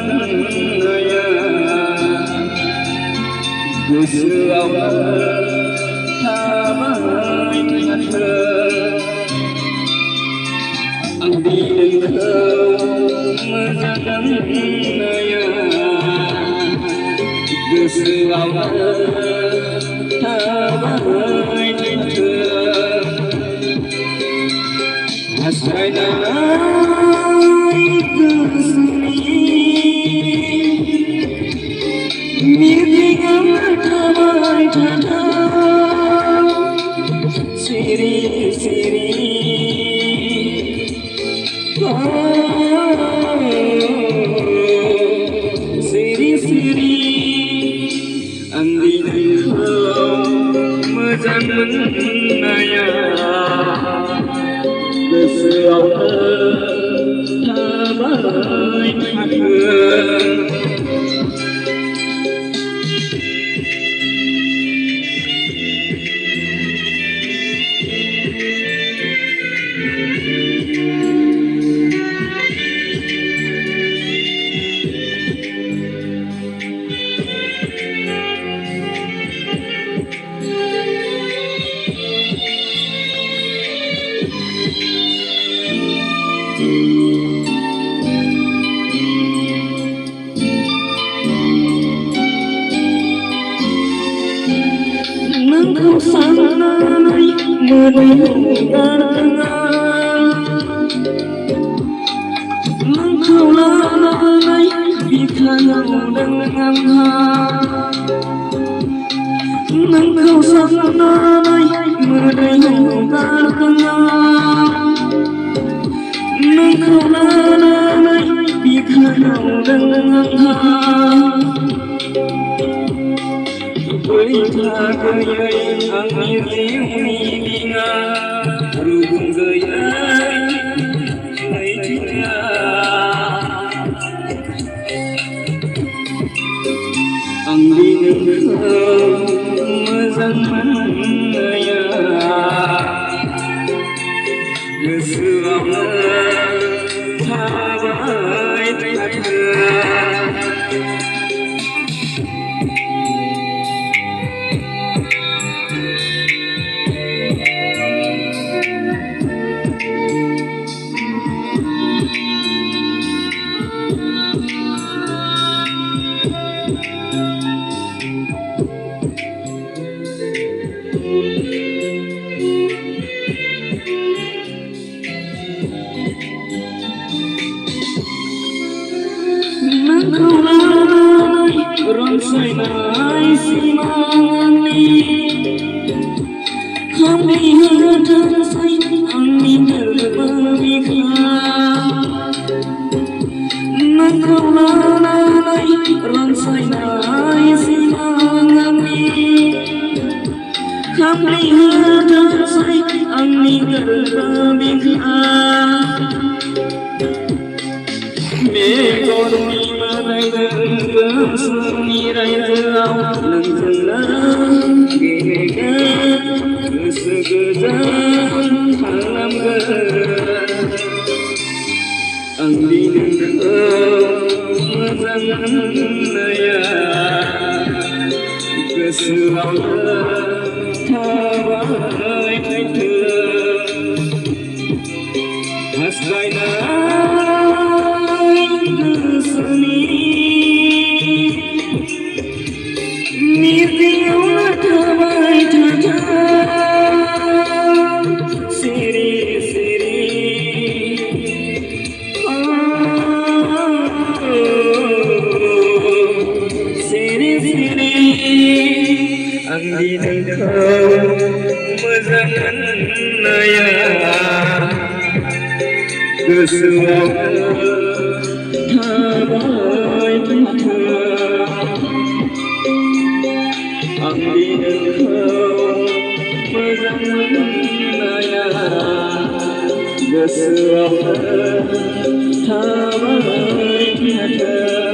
मोजांमोननाया गोसोआवनो थाबाय थाथों आंनि नोंखौ मोजांमोननाया गोसोआवनो थाबाय थाथों हास्थायनाय गोसोनि मिजिंआव थाबाय थाथों सिरि सिरि सिरि सिरि आंनि नोंखौ मोजां मोननाया गोसोआवनो थाबाय थाथों nunggu sanai menunggu nunggu lalai bikau dengan nunggu sanai menunggu nunggu lalai bikau dengan Berita gaya angin ini dina Rubung gaya Lainnya Angin engkau Mezanmanaya Gesuama Tabai tabai Ronsai simani kami hadang say angni berbika nangkalanai ronsai simani kami hadang say angni berbika Megon di marai dengkang senirai jauh Nengkelang genegan Kesegedang halam gerak Angdi nengkau mezanganaya Keseraulah tabai taitang Hasdainai Mimpiulah tabai tatai Siri siri Siri siri Angdi nengkau mezanganaya Kesuama tabai tatai Angdi engkau mezanmanaya Gesuama tabai tatai